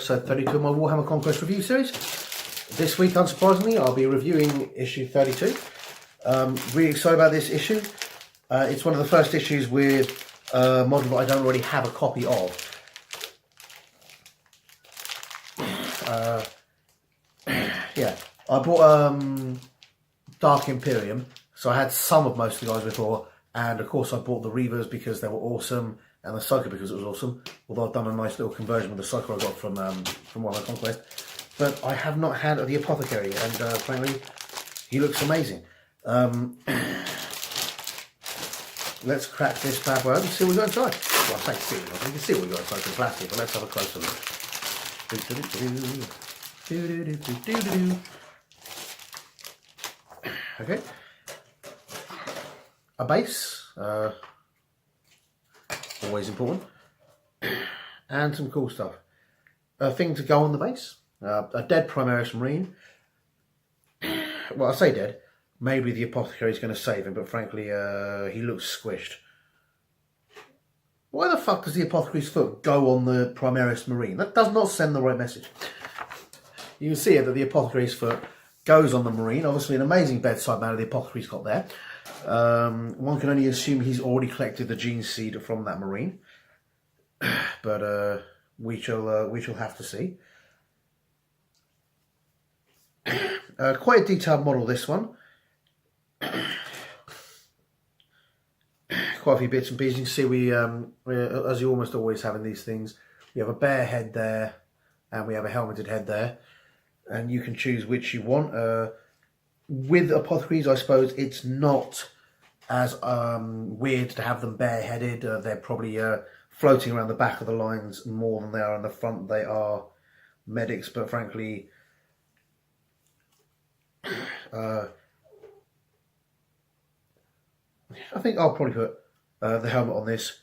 episode 32 of my Warhammer Conquest review series. This week, unsurprisingly, I'll be reviewing issue 32. Really excited about this issue. It's one of the first issues with a model that I don't already have a copy of. Yeah, I bought Dark Imperium, so I had some of most of the guys before, and of course I bought the Reavers because they were awesome, and the Psycho because it was awesome, although I've done a nice little conversion with the Psycho I got from Warhammer Conquest. But I have not had the Apothecary, and frankly, he looks amazing. Let's crack this bad boy open and see what we've got inside. Well, I say see, you can see what we've got inside the plastic, but let's have a closer look. Okay. A base. Always important. And some cool stuff. A thing to go on the base. A dead Primaris Marine. Well, I say dead. Maybe the Apothecary is going to save him, but frankly, he looks squished. Why the fuck does the Apothecary's foot go on the Primaris Marine? That does not send the right message. You can see here that the Apothecary's foot goes on the Marine. Obviously, an amazing bedside manner the Apothecary's got there. One can only assume he's already collected the gene seed from that Marine, but we shall have to see. Quite a detailed model, this one. Quite a few bits and pieces. You can see we as you almost always have in these things, we have a bare head there, and we have a helmeted head there, and you can choose which you want. With Apothecaries, I suppose it's not as weird to have them bareheaded. They're probably floating around the back of the lines more than they are in the front. They are medics, but frankly, I think I'll probably put the helmet on this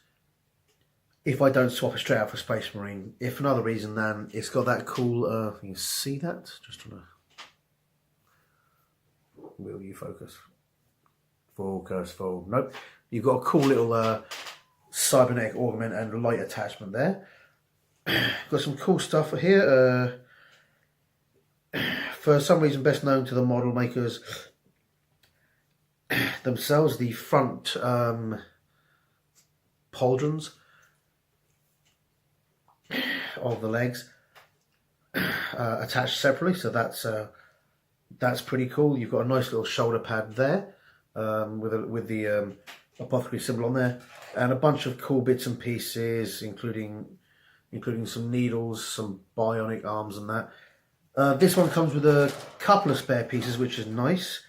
if I don't swap it straight out for Space Marine. If for another reason, then it's got that cool, you can see that? Just trying to... Will you focus? Focus, full. Nope. You've got a cool little cybernetic augment and light attachment there. Got some cool stuff here. For some reason, best known to the model makers themselves, the front pauldrons of the legs attached separately, so that's pretty cool. You've got a nice little shoulder pad there with the Apothecary symbol on there, and a bunch of cool bits and pieces, including some needles, some bionic arms, and that. This one comes with a couple of spare pieces, which is nice.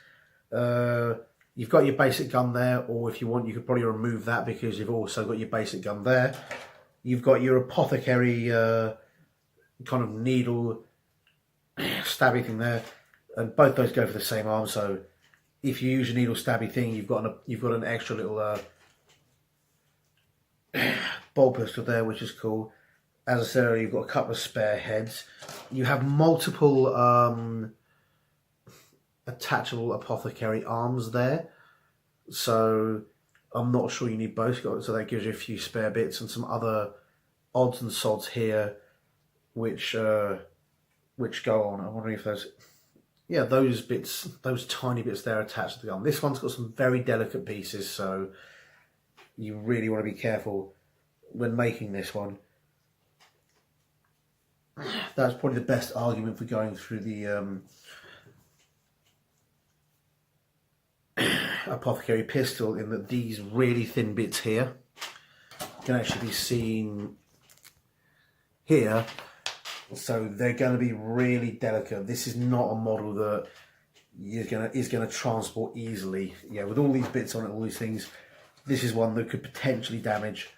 You've got your basic gun there, or if you want, you could probably remove that because you've also got your basic gun there. You've got your Apothecary kind of needle stabby thing there, and both those go for the same arm. So if you use your needle stabby thing, you've got an extra little bolt pistol there, which is cool. As I said earlier, you've got a couple of spare heads. You have multiple attachable Apothecary arms there, so I'm not sure you need both. So that gives you a few spare bits and some other odds and sods here, which go on. I'm wondering if those, yeah, those bits, those tiny bits there attached to the gun. This one's got some very delicate pieces, so you really want to be careful when making this one. That's probably the best argument for going through the Apothecary pistol, in that these really thin bits here can actually be seen here, so they're going to be really delicate. This is not a model that is going to transport easily. Yeah, with all these bits on it, all these things, this is one that could potentially damage.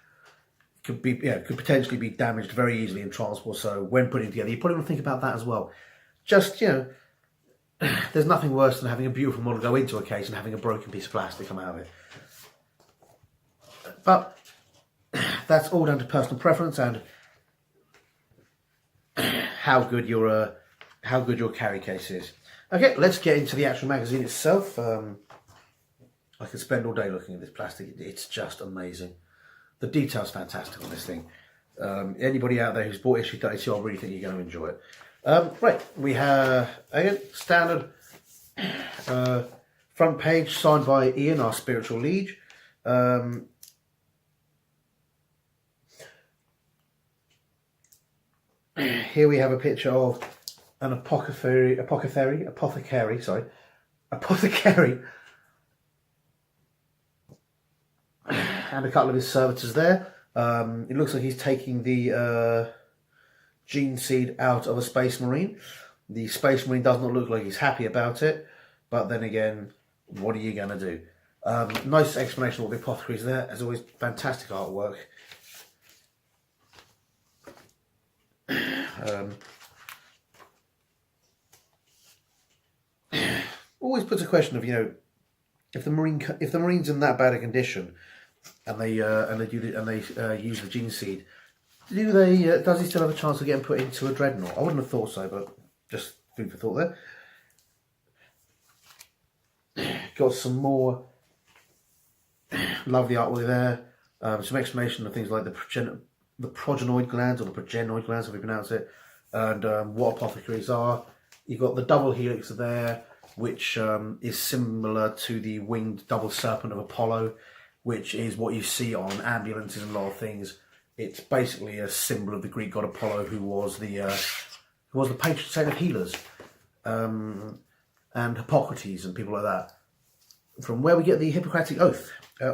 Could potentially be damaged very easily in transport. So when putting it together, you probably want to think about that as well. Just, you know, there's nothing worse than having a beautiful model go into a case and having a broken piece of plastic come out of it. But that's all down to personal preference and how good your carry case is. Okay, let's get into the actual magazine itself. I could spend all day looking at this plastic. It's just amazing. The detail's fantastic on this thing. Anybody out there who's bought issue 32, I really think you're going to enjoy it. Right, we have again standard front page signed by Ian, our spiritual liege. Here we have a picture of an apothecary, and a couple of his servitors there. It looks like he's taking the gene seed out of a space marine. The space marine does not look like he's happy about it, but then again, what are you going to do? Nice explanation of what the apothecary is there. As always, fantastic artwork. Always puts a question of, you know, if the marine's in that bad a condition, and they use the gene seed, does he still have a chance of getting put into a dreadnought? I wouldn't have thought so, but just food for thought there. Got some more lovely artwork there. Some explanation of things like the progenoid glands, or the progenoid glands, if we pronounce it, and what apothecaries are. You've got the double helix there, which is similar to the winged double serpent of Apollo, which is what you see on ambulances and a lot of things. It's basically a symbol of the Greek god Apollo, who was the patron saint of healers, and Hippocrates and people like that. From where we get the Hippocratic Oath,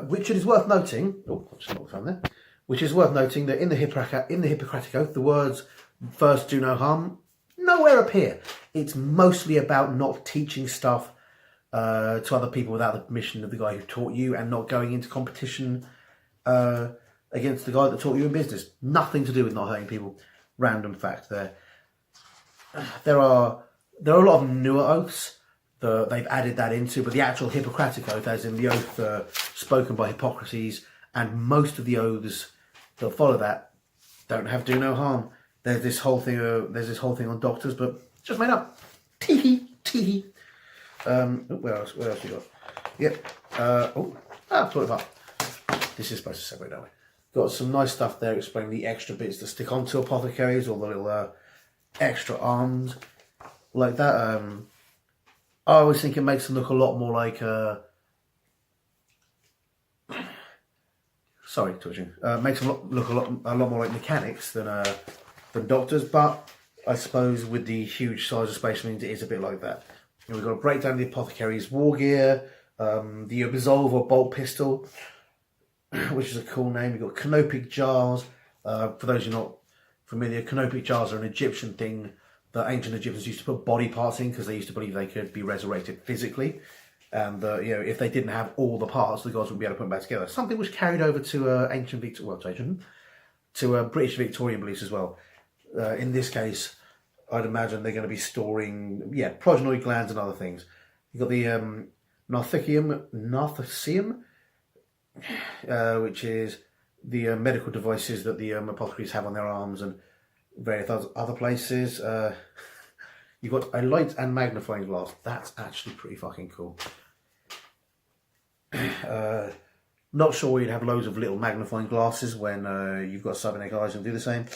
which it is worth noting. Oh, I've just not found there. Which is worth noting that in the Hippocratic Oath, the words "first do no harm" nowhere appear. It's mostly about not teaching stuff to other people without the permission of the guy who taught you, and not going into competition against the guy that taught you in business. Nothing to do with not hurting people. Random fact there. There are a lot of newer oaths that they've added that into, but the actual Hippocratic Oath, as in the oath spoken by Hippocrates, and most of the oaths that follow that don't have "do no harm." There's this whole thing on doctors, but it's just made up. Tee hee. Where else you got? Yep. Put it up. This is supposed to separate that way. Got some nice stuff there explaining the extra bits that stick onto apothecaries, or the little extra arms like that. I always think it makes them look a lot more like sorry, twitching. Makes them look a lot more like mechanics than doctors, but I suppose with the huge size of Space Marines, it is a bit like that. And we've got a breakdown of the apothecary's war gear, the Absolve or bolt pistol, which is a cool name. You've got canopic jars. For those who are not familiar, canopic jars are an Egyptian thing that ancient Egyptians used to put body parts in, because they used to believe they could be resurrected physically. And if they didn't have all the parts, the gods wouldn't be able to put them back together. Something which carried over to British Victorian beliefs as well. In this case, I'd imagine they're going to be storing, progenoid glands and other things. You've got the Narthecium, which is the medical devices that the apothecaries have on their arms and various other places. You've got a light and magnifying glass. That's actually pretty fucking cool. Not sure you'd have loads of little magnifying glasses when you've got cybernetic eyes and do the same.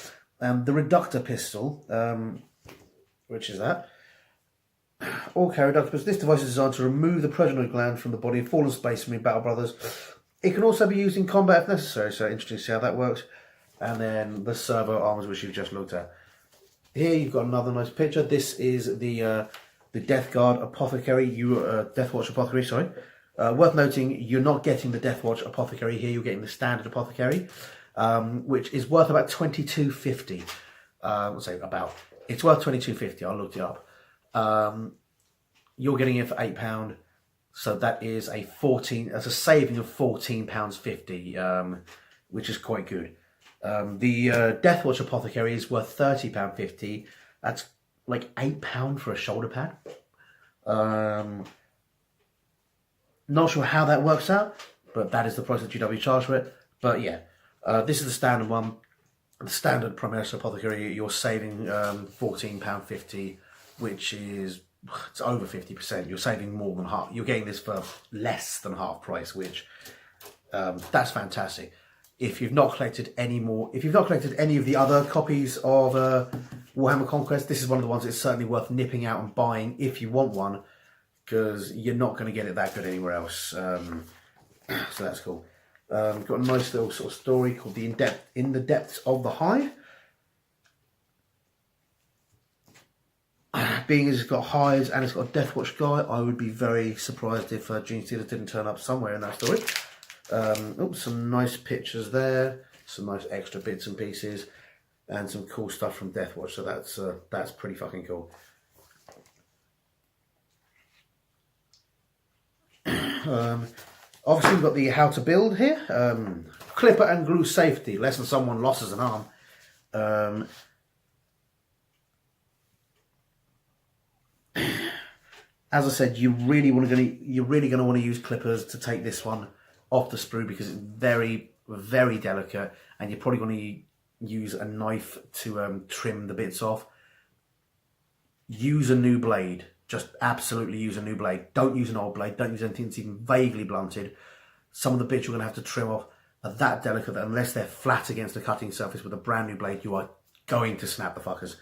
The reductor pistol, which is that. All carry reductor pistol. This device is designed to remove the progenoid gland from the body of fallen Space Marine battle brothers. It can also be used in combat if necessary, so interesting to see how that works. And then the servo arms, which you've just looked at. Here you've got another nice picture. This is the Death Guard Apothecary, Death Watch Apothecary, sorry. Worth noting, you're not getting the Death Watch Apothecary here, you're getting the standard Apothecary, which is worth about $22.50. It's worth $22.50, I looked it up. You're getting it for £8, so that is that's a saving of £14.50, which is quite good. The Death Watch Apothecary is worth £30.50. That's like £8 for a shoulder pad. Not sure how that works out, but that is the price that GW charged for it. But yeah, this is the standard one. The standard Primaris Apothecary, you're saving £14.50, which is it's over 50%. You're saving more than half. You're getting this for less than half price, which that's fantastic. if you've not collected any of the other copies of Warhammer Conquest, this is one of the ones that's certainly worth nipping out and buying if you want one, because you're not going to get it that good anywhere else. So that's cool. Got a nice little sort of story called In the Depths of the Hive. Being as it's got hives and it's got a Death Watch guy, I would be very surprised if Gene Stealers didn't turn up somewhere in that story. Some nice pictures there, some nice extra bits and pieces, and some cool stuff from Death Watch. So that's pretty fucking cool. Obviously we've got the how to build here. Clipper and glue safety, less than someone loses an arm. As I said, you're really going to want to use clippers to take this one off the sprue, because it's very, very delicate, and you're probably going to use a knife to trim the bits off. Use a new blade. Just absolutely use a new blade. Don't use an old blade. Don't use anything that's even vaguely blunted. Some of the bits you're going to have to trim off are that delicate that unless they're flat against the cutting surface with a brand new blade, you are going to snap the fuckers.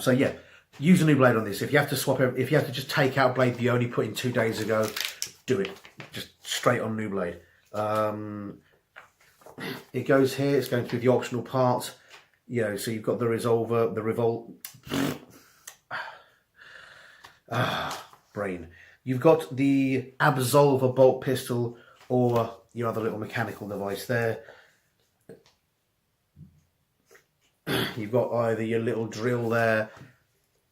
So yeah. Use a new blade on this. If you have to swap, if you have to just take out blade you only put in 2 days ago, do it. Just straight on new blade. It goes here. It's going through the optional part. You know, so you've got the revolver, the revolt. Brain. You've got the Absolver bolt pistol or your other little mechanical device there. You've got either your little drill there,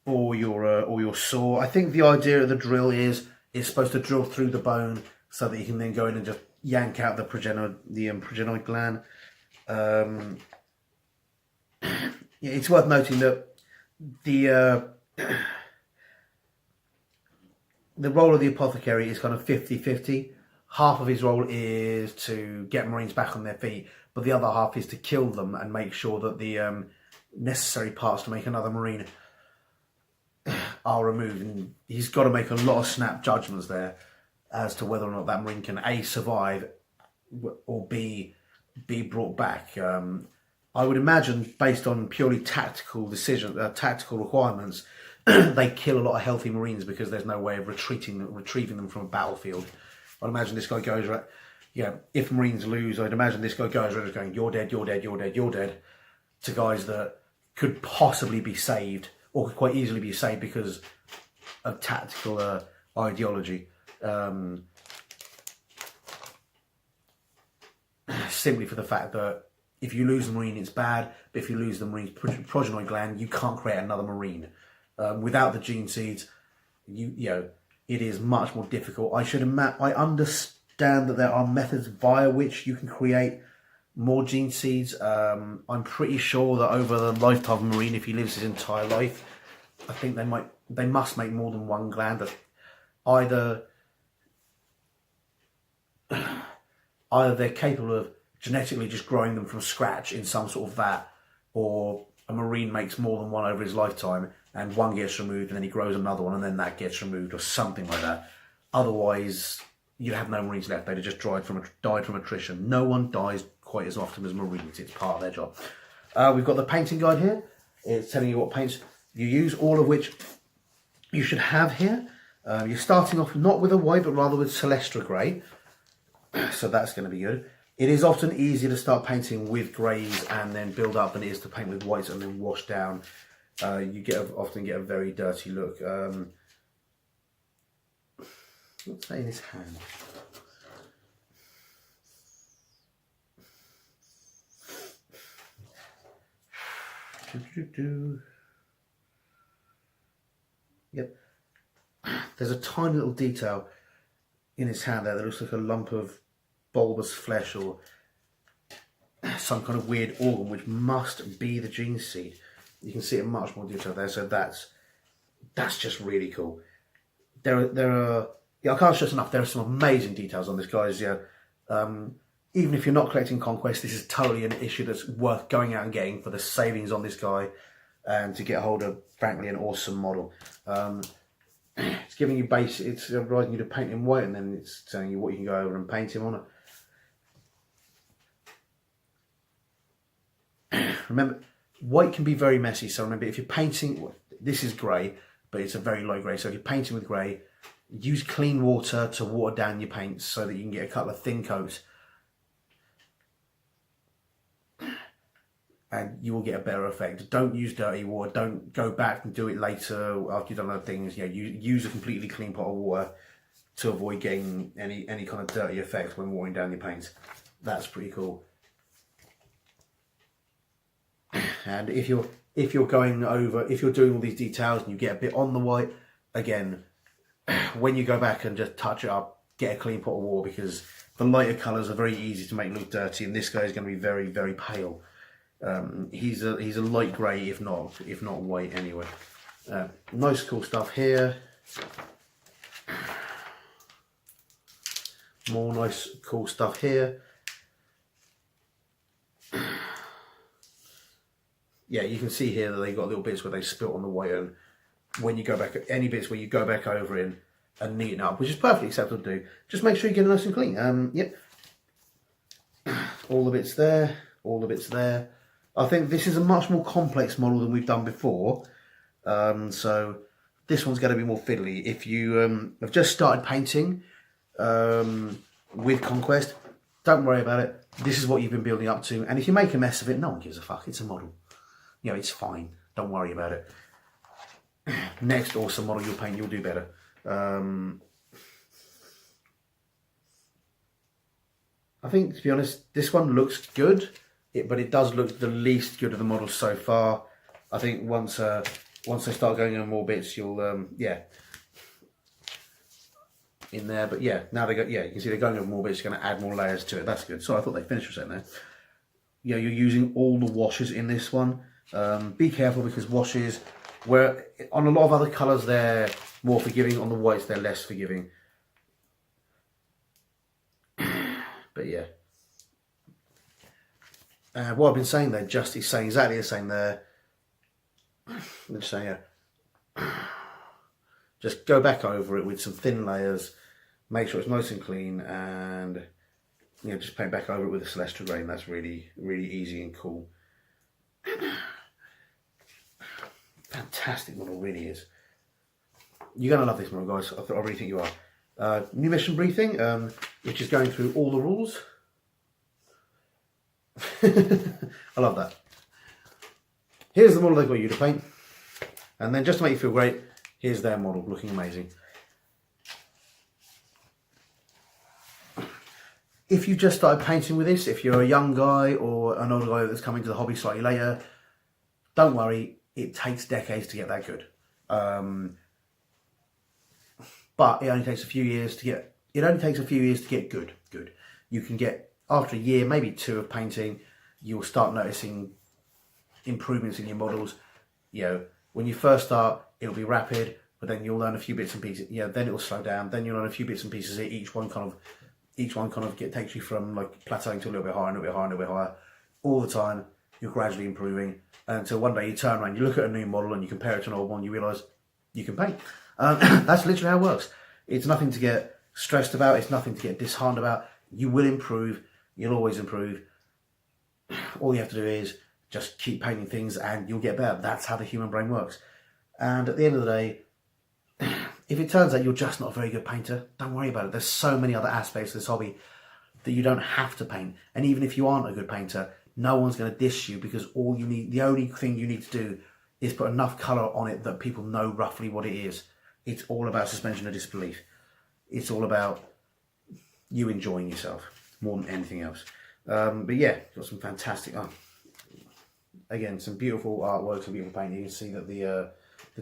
or your saw. I think the idea of the drill is it's supposed to drill through the bone so that you can then go in and just yank out the progenoid gland. Yeah, it's worth noting that the role of the apothecary is kind of 50-50. Half of his role is to get Marines back on their feet, but the other half is to kill them and make sure that the necessary parts to make another Marine are removed. And he's got to make a lot of snap judgments there as to whether or not that Marine can A, survive, or B, be brought back. I would imagine, based on purely tactical decisions, tactical requirements, they kill a lot of healthy Marines because there's no way of retrieving them from a battlefield. I'd imagine this guy goes, right, yeah, if Marines lose, I'd imagine this guy goes around going, you're dead, you're dead, you're dead, you're dead, to guys that could possibly be saved, or could quite easily be saved because of tactical ideology. Simply for the fact that if you lose a Marine, it's bad, but if you lose the Marine's progenoid gland, you can't create another Marine. Without the gene seeds, you know, it is much more difficult. I understand that there are methods via which you can create more gene seeds. I'm pretty sure that over the lifetime of a Marine, if he lives his entire life, I think they must make more than one gland. That either they're capable of genetically just growing them from scratch in some sort of vat, or a Marine makes more than one over his lifetime, and one gets removed and then he grows another one and then that gets removed, or something like that. Otherwise, you'd have no Marines left. They'd have just died from attrition. No one dies quite as often as Marines. It's part of their job. We've got the painting guide here. It's telling you what paints you use, all of which you should have here. You're starting off not with a white, but rather with Celestra Grey. So that's going to be good. It is often easier to start painting with greys and then build up than it is to paint with whites and then wash down. You often get a very dirty look. What's that in his hand? Yep. There's a tiny little detail in his hand there that looks like a lump of bulbous flesh or some kind of weird organ, which must be the gene seed. You can see it in much more detail there, so that's just really cool. There are I can't stress enough, there are some amazing details on this, guys. Yeah, even if you're not collecting Conquest, this is totally an issue that's worth going out and getting for the savings on this guy, and to get a hold of, frankly, an awesome model. It's giving you it's advising you to paint in white, and then it's telling you what you can go over and paint him on. remember, white can be very messy. So remember, if you're painting, this is grey, but it's a very low grey. So if you're painting with grey, use clean water to water down your paints so that you can get a couple of thin coats. And you will get a better effect. Don't use dirty water. Don't go back and do it later after you've done other things. You know, use a completely clean pot of water to avoid getting any kind of dirty effects when watering down your paints. That's pretty cool. And if you're going over, if you're doing all these details and you get a bit on the white, again, when you go back and just touch it up, get a clean pot of water, because the lighter colours are very easy to make look dirty, and this guy is going to be very, very pale. He's a light grey, if not white anyway. Nice cool stuff here. More nice cool stuff here. Yeah, you can see here that they got little bits where they spilt on the white, and when you go back, any bits where you go back over in and neaten up, which is perfectly acceptable to do. Just make sure you get it nice and clean. Yep. All the bits there, all the bits there. I think this is a much more complex model than we've done before. So this one's going to be more fiddly. If you have just started painting with Conquest, don't worry about it. This is what you've been building up to. And if you make a mess of it, no one gives a fuck. It's a model. You know, it's fine. Don't worry about it. Next awesome model you'll paint, you'll do better. I think, to be honest, this one looks good, but it does look the least good of the models so far. I think once they start going on more bits, you'll yeah, in there. But yeah, now they got, yeah, you can see they're going over more bits. You're going to add more layers to it. That's good. So I thought they finished for a second there. Yeah, you're using all the washes in this one. Be careful, because washes, where on a lot of other colours they're more forgiving, on the whites they're less forgiving. But yeah, what I've been saying there, just is saying exactly the same there. I'm just saying, yeah, just go back over it with some thin layers, make sure it's nice and clean, and you know, just paint back over it with a celestial grain. That's really, really easy and cool. Fantastic model, really is. You're going to love this model, guys. I really think you are. New mission briefing, which is going through all the rules. I love that. Here's the model they've got you to paint. And then just to make you feel great, here's their model, looking amazing. If you've just started painting with this, if you're a young guy or an older guy that's coming to the hobby slightly later, don't worry, it takes decades to get that good. But it only takes a few years to get, good. You can get, after a year, maybe two of painting, you'll start noticing improvements in your models. You know, when you first start, it'll be rapid, but then you'll learn a few bits and pieces. You know, then it'll slow down. Then you'll learn a few bits and pieces. Each one kind of takes you from like plateauing to a little bit higher, and a little bit higher, and a little bit higher. All the time, you're gradually improving until one day you turn around, you look at a new model, and you compare it to an old one, you realise you can paint. That's literally how it works. It's nothing to get stressed about. It's nothing to get disheartened about. You will improve. You'll always improve. All you have to do is just keep painting things and you'll get better. That's how the human brain works. And at the end of the day, if it turns out you're just not a very good painter, don't worry about it. There's so many other aspects of this hobby that you don't have to paint. And even if you aren't a good painter, no one's going to diss you, because the only thing you need to do is put enough colour on it that people know roughly what it is. It's all about suspension of disbelief. It's all about you enjoying yourself more than anything else. But yeah, got some fantastic, again, some beautiful artwork, some beautiful painting. You can see that the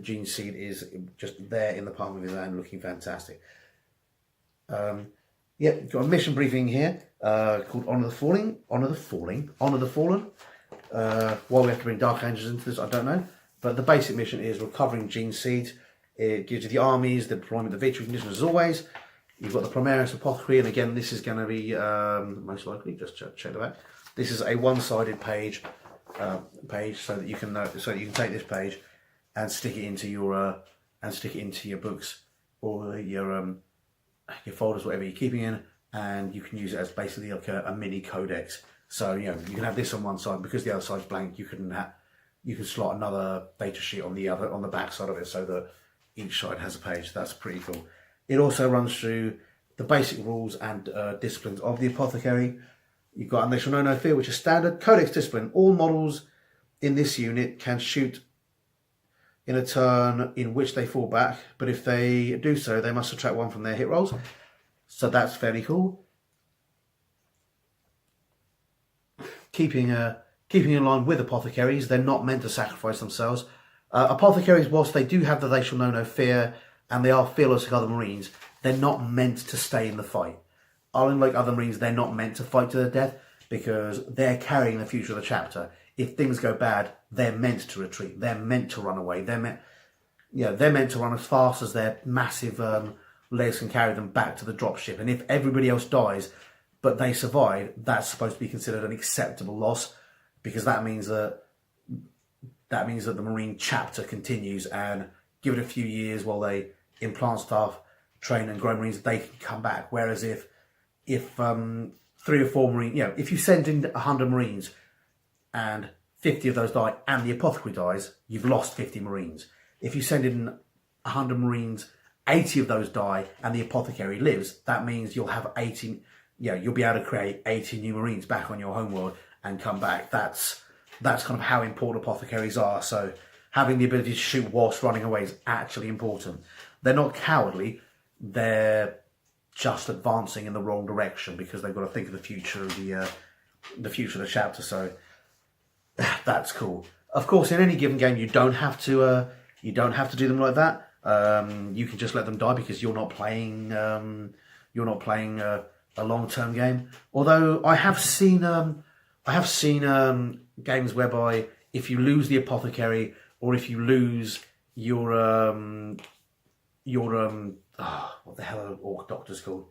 gene seed is just there in the palm of his hand, looking fantastic. Yeah, got a mission briefing here called Honor the Fallen. Why we have to bring Dark Angels into this, I don't know. But the basic mission is recovering gene seeds. It gives you the armies, the deployment, the victory conditions as always. You've got the Primaris Apothecary, and again, this is going to be most likely, just check the back. This is a one-sided page, so that you can take this page and stick it into your books or your folders, whatever you're keeping in, and you can use it as basically like a mini codex So you can have this on one side because the other side's blank. You can slot another data sheet on the back side of it so that each side has a page. That's pretty cool. It also runs through the basic rules and disciplines of the apothecary. You've got Unleash No No Fear, which is standard. Codex discipline. All models in this unit can shoot in a turn in which they fall back, but if they do so, they must subtract 1 from their hit rolls. So that's fairly cool. Keeping in line with apothecaries, they're not meant to sacrifice themselves. Apothecaries, whilst they do have the They Shall Know No Fear, and they are fearless like other Marines, they're not meant to stay in the fight. Unlike other Marines, they're not meant to fight to the death because they're carrying the future of the chapter. If things go bad, they're meant to retreat. They're meant to run away. They're meant to run as fast as their massive legs can carry them back to the dropship. And if everybody else dies, but they survive, that's supposed to be considered an acceptable loss, because that means that the Marine chapter continues, and give it a few years while they implant staff, train and grow Marines, they can come back. Whereas if 3 or 4 Marines, if you send in 100 Marines and 50 of those die and the apothecary dies, you've lost 50 Marines. If you send in 100 Marines, 80 of those die and the apothecary lives, that means you'll have 80, you'll be able to create 80 new Marines back on your homeworld and come back. That's kind of how important apothecaries are. So having the ability to shoot whilst running away is actually important. They're not cowardly, they're just advancing in the wrong direction because they've got to think of the future of the chapter. So that's cool. Of course, in any given game, you don't have to do them like that. You can just let them die because you're not playing a long-term game. Although I have seen games whereby if you lose the apothecary or if you lose your what the hell are orc doctors called?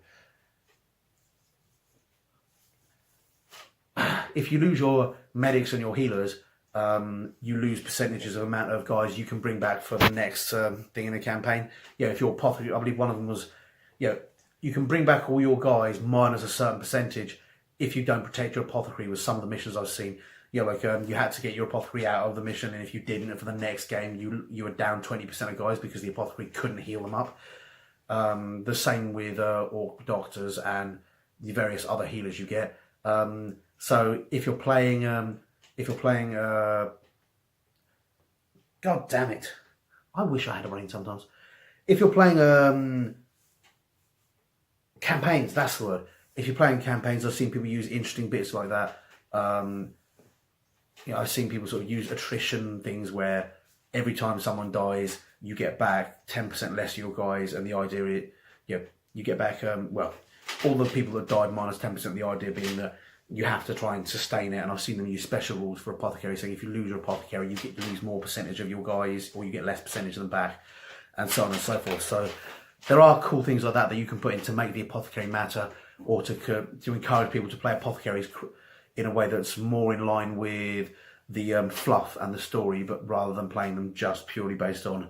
If you lose your medics and your healers, you lose percentages of amount of guys you can bring back for the next thing in the campaign. If your apothecary, I believe one of them was, you can bring back all your guys minus a certain percentage if you don't protect your apothecary. With some of the missions I've seen, you had to get your apothecary out of the mission, and if you didn't, for the next game, you were down 20% of guys because the apothecary couldn't heal them up. The same with orc doctors and the various other healers you get. So if you're playing, God damn it, I wish I had a brain sometimes. If you're playing campaigns, that's the word. If you're playing campaigns, I've seen people use interesting bits like that. I've seen people sort of use attrition things where every time someone dies, you get back 10% less of your guys, and the idea is, you get back, all the people that died minus 10%, the idea being that you have to try and sustain it. And I've seen them use special rules for apothecary, saying if you lose your apothecary, you get to lose more percentage of your guys, or you get less percentage of them back, and so on and so forth. So there are cool things like that you can put in to make the apothecary matter, or to encourage people to play apothecaries in a way that's more in line with the fluff and the story, but rather than playing them just purely based on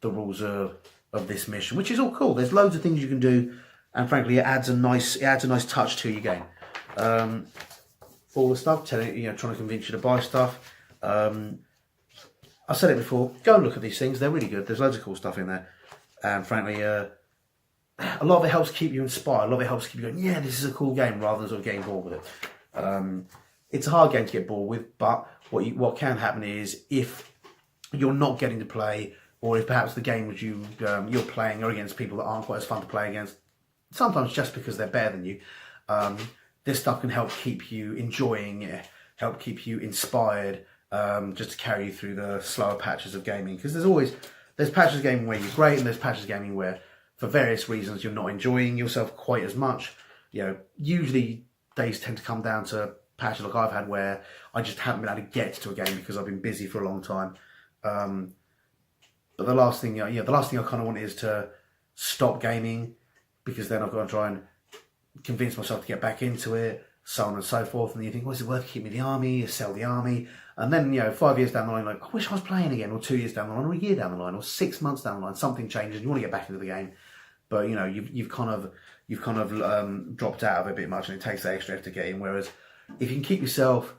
the rules of this mission, which is all cool. There's loads of things you can do, and frankly, it adds a nice touch to your game. All the stuff, trying to convince you to buy stuff. I said it before, go and look at these things. They're really good. There's loads of cool stuff in there, and frankly, a lot of it helps keep you inspired. A lot of it helps keep you going, yeah, this is a cool game, rather than sort of getting bored with it. It's a hard game to get bored with, but what can happen is if you're not getting to play, or if perhaps the games you're playing are against people that aren't quite as fun to play against, sometimes just because they're better than you, this stuff can help keep you enjoying it, help keep you inspired, just to carry you through the slower patches of gaming. Because there's patches of gaming where you're great, and there's patches of gaming where, for various reasons, you're not enjoying yourself quite as much. Usually days tend to come down to patches like I've had where I just haven't been able to get to a game because I've been busy for a long time. But the last thing I kind of want is to stop gaming, because then I've got to try and convince myself to get back into it, so on and so forth. And you think, well, is it worth keeping me the army, sell the army? And then, 5 years down the line, like, I wish I was playing again, or 2 years down the line, or a year down the line, or 6 months down the line, something changes, and you want to get back into the game. But, you've kind of dropped out of it a bit much, and it takes that extra effort to get in. Whereas if you can keep yourself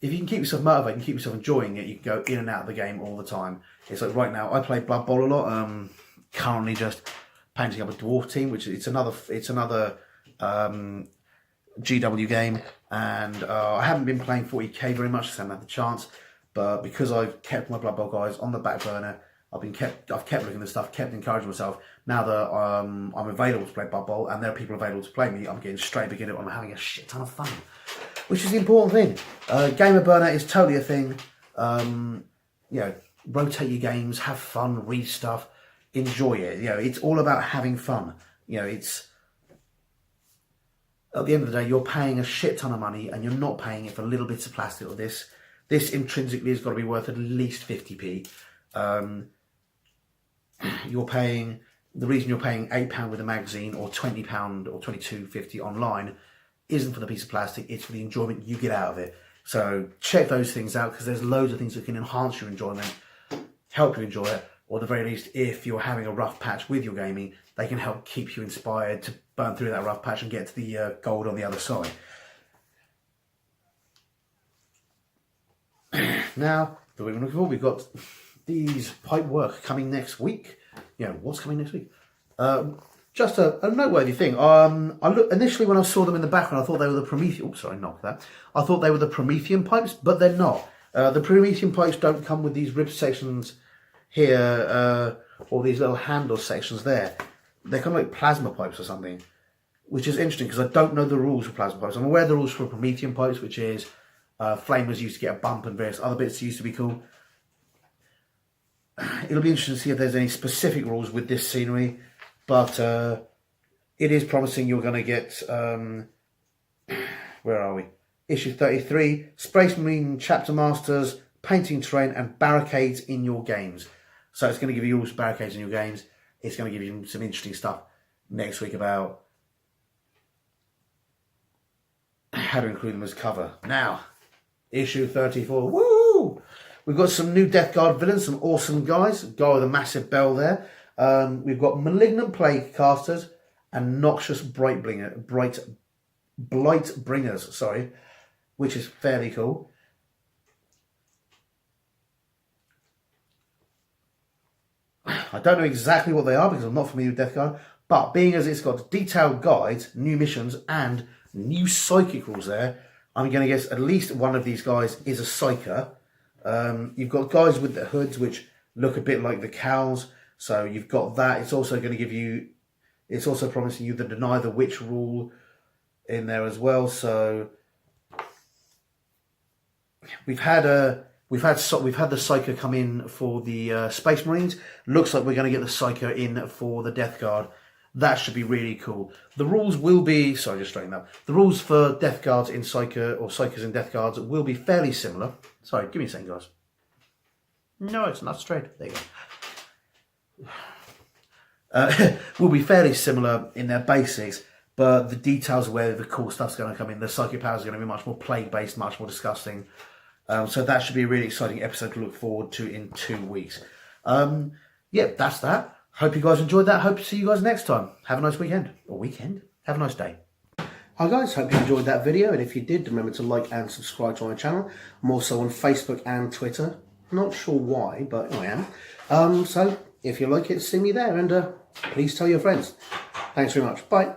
motivated and keep yourself enjoying it, you can go in and out of the game all the time. It's like right now, I play Blood Bowl a lot. Currently just painting up a dwarf team, which it's another GW game, and I haven't been playing 40k very much, so I haven't had the chance. But because I've kept my Blood Bowl guys on the back burner, I've kept looking at the stuff, kept encouraging myself. Now that I'm available to play Blood Bowl and there are people available to play me, I'm getting straight back into it. I'm having a shit ton of fun, which is the important thing. Gamer burner is totally a thing. Rotate your games, have fun, read stuff, enjoy it. It's all about having fun. It's at the end of the day, you're paying a shit ton of money, and you're not paying it for little bits of plastic or this. This intrinsically has got to be worth at least 50p. The reason you're paying £8 with a magazine or £20 or £22.50 online isn't for the piece of plastic, it's for the enjoyment you get out of it. So check those things out, because there's loads of things that can enhance your enjoyment, help you enjoy it, or at the very least, if you're having a rough patch with your gaming, they can help keep you inspired to burn through that rough patch and get to the gold on the other side. Now, the week before, we've got these pipe work coming next week. What's coming next week? Just a noteworthy thing. Initially when I saw them in the background, I thought they were the Promethean. Oh, sorry, knocked that. I thought they were the Promethean pipes, but they're not. The Promethean pipes don't come with these rib sections here, or these little handle sections there. They're kind of like plasma pipes or something, which is interesting because I don't know the rules for plasma pipes. I'm aware of the rules for Promethean pipes, which is flamers used to get a bump and various other bits used to be cool. It'll be interesting to see if there's any specific rules with this scenery, but it is promising. You're going to get, where are we? Issue 33, Space Marine Chapter Masters, Painting Terrain and Barricades in your games. So it's going to give you rules for barricades in your games. It's going to give you some interesting stuff next week about how to include them as cover. Now, issue 34, woo! We've got some new Death Guard villains, some awesome guys. Guy with a massive bell there. We've got Malignant Plague Casters and Noxious Blight Bringers, which is fairly cool. I don't know exactly what they are because I'm not familiar with Death Guard, but being as it's got detailed guides, new missions, and new psychic rules there, I'm going to guess at least one of these guys is a psyker. You've got guys with the hoods which look a bit like the cows, so you've got that. It's also going to give you, it's also promising you the Deny the Witch rule in there as well. So we've had the Psyker come in for the Space Marines. Looks like we're going to get the Psyker in for the Death Guard. That should be really cool. The rules will be, sorry, just straighten up. The rules for Death Guards in Psyker, or Psykers in Death Guards, will be fairly similar. Sorry, give me a second, guys. No, it's not straight. There you go. Will be fairly similar in their basics, but the details of where the cool stuff's going to come in, the psychic powers are going to be much more plague-based, much more disgusting. So that should be a really exciting episode to look forward to in 2 weeks. Yeah, that's that. Hope you guys enjoyed that. Hope to see you guys next time. Have a nice weekend. Or weekend. Have a nice day. Hi guys, hope you enjoyed that video. And if you did, remember to like and subscribe to my channel. I'm also on Facebook and Twitter. Not sure why, but I am. So if you like it, see me there. And please tell your friends. Thanks very much. Bye.